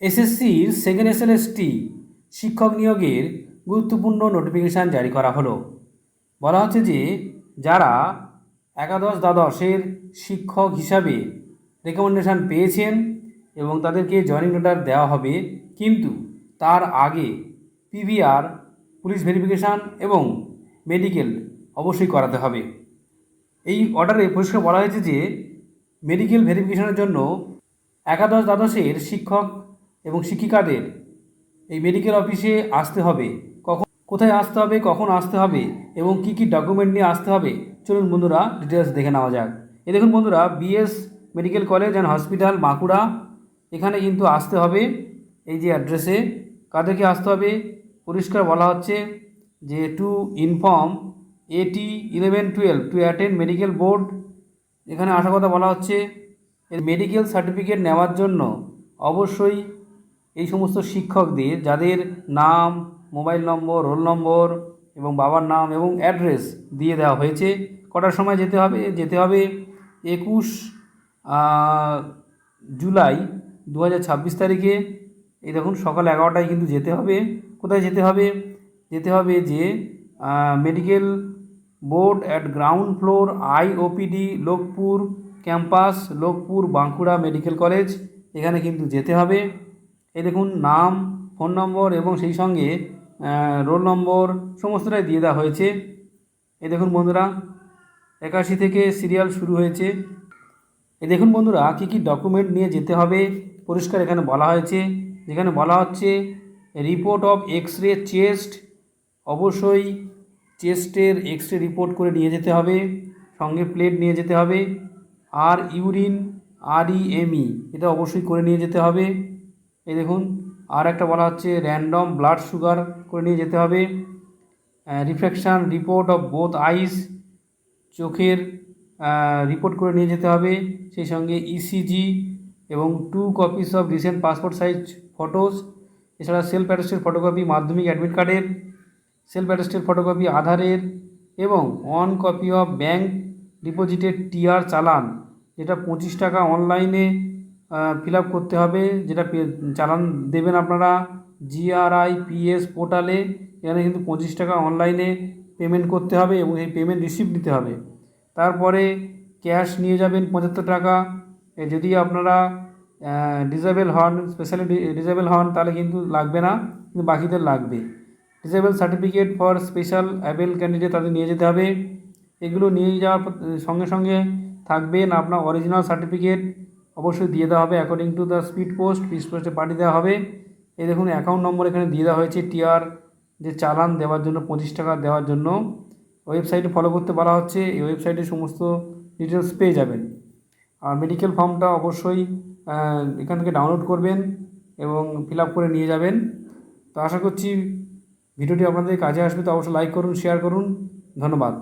এসএসসির second SLST শিক্ষক নিয়োগের গুরুত্বপূর্ণ নোটিফিকেশান জারি করা হলো। বলা হচ্ছে যে যারা একাদশ দ্বাদশের শিক্ষক হিসাবে রেকমেন্ডেশান পেয়েছেন এবং তাদেরকে জয়েনিং লেটার দেওয়া হবে, কিন্তু তার আগে পিভিআর, পুলিশ ভেরিফিকেশান এবং মেডিকেল অবশ্যই করাতে হবে। এই অর্ডারে পরিষ্কার বলা হয়েছে যে মেডিকেল ভেরিফিকেশনের জন্য একাদশ দ্বাদশের শিক্ষক এবং শিক্ষিকাদের এই মেডিকেল অফিসে আসতে হবে। কখন, কোথায় আসতে হবে, কখন আসতে হবে এবং কি কি ডকুমেন্ট নিয়ে আসতে হবে, চলুন বন্ধুরা ডিটেলস দেখে নেওয়া যাক। এই দেখুন বন্ধুরা, BS medical college and hospital Bankura, এখানে কিন্তু আসতে হবে। এই যে অ্যাড্রেসে কাদেরকে আসতে হবে পরিষ্কার বলা হচ্ছে যে টু ইনফর্ম এটি 11-12 টু অ্যাটেন্ড মেডিকেল বোর্ড। এখানে আসার কথা বলা হচ্ছে। এর মেডিকেল সার্টিফিকেট নেওয়ার জন্য অবশ্যই এই সমস্ত শিক্ষকদের যাদের নাম, মোবাইল নম্বর, রোল নম্বর এবং বাবার নাম এবং অ্যাড্রেস দিয়ে দেওয়া হয়েছে, কটার সময় যেতে হবে 21 জুলাই 2026 তারিখে। এই দেখুন সকাল 11টায় কিন্তু যেতে হবে। কোথায় যেতে হবে? যেতে হবে যে medical board at ground floor IOPD Lokpur campus, Lokpur, Bankura medical college, এখানে কিন্তু যেতে হবে। এই দেখুন নাম, ফোন নম্বর এবং সেই সঙ্গে রোল নম্বর সমস্তটাই দিয়ে দেওয়া হয়েছে। এই দেখুন বন্ধুরা, 81 থেকে সিরিয়াল শুরু হয়েছে। এই দেখুন বন্ধুরা, কী কী ডকুমেন্ট নিয়ে যেতে হবে পরিষ্কার এখানে বলা হয়েছে। যেখানে বলা হচ্ছে রিপোর্ট অফ এক্স-রে চেস্ট, অবশ্যই চেস্টের এক্স-রে রিপোর্ট করে নিয়ে যেতে হবে, সঙ্গে প্লেট নিয়ে যেতে হবে। আর ইউরিন REME এটা অবশ্যই করে নিয়ে যেতে হবে। এই দেখুন আর একটা বলা হচ্ছে র্যান্ডম ব্লাড সুগার করে নিয়ে যেতে হবে। রিফ্র্যাকশান রিপোর্ট অফ বোথ আইস, চোখের রিপোর্ট করে নিয়ে যেতে হবে। সেই সঙ্গে ECG এবং 2 copies of recent passport size photos, এছাড়া সেলফ অ্যাটেস্টেড ফটোকপি মাধ্যমিক অ্যাডমিট কার্ডের, সেলফ অ্যাটেস্টেড ফটোকপি আধারের এবং 1 copy of bank deposited TR চালান, যেটা 25 টাকা অনলাইনে ফিল আপ করতে হবে। যেটা চালান দেবেন আপনারা GRIPS পোর্টালে। এখানে কিন্তু 25 টাকা অনলাইনে পেমেন্ট করতে হবে এবং এই পেমেন্ট রিসিপ্ট দিতে হবে। তারপরে ক্যাশ নিয়ে যাবেন 75 টাকা। যদি আপনারা ডিসেবল হন, স্পেশালি ডিসেবল হন, তাহলে কিন্তু লাগবে না, কিন্তু বাকিদের লাগবে। Disable certificate for special able candidate তাদের নিয়ে যেতে হবে। এগুলো নিয়ে যাওয়ার সঙ্গে সঙ্গে থাকবেন আপনার অরিজিনাল সার্টিফিকেট অবশ্যই দিয়ে দেওয়া হবে অ্যাকর্ডিং টু দ্য স্পিড পোস্টে পাঠিয়ে দেওয়া হবে। এই দেখুন অ্যাকাউন্ট নম্বর এখানে দিয়ে দেওয়া হয়েছে TR যে চালান দেওয়ার জন্য 25 টাকা দেওয়ার জন্য। ওয়েবসাইটে ফলো করতে বলা হচ্ছে, এই ওয়েবসাইটে সমস্ত ডিটেলস পেয়ে যাবেন। আর মেডিকেল ফর্মটা অবশ্যই এখান থেকে ডাউনলোড করবেন এবং ফিল আপ করে নিয়ে যাবেন। তো আশা করছি ভিডিওটি আপনাদের কাজে আসবে। তো অবশ্যই লাইক করুন, শেয়ার করুন। ধন্যবাদ।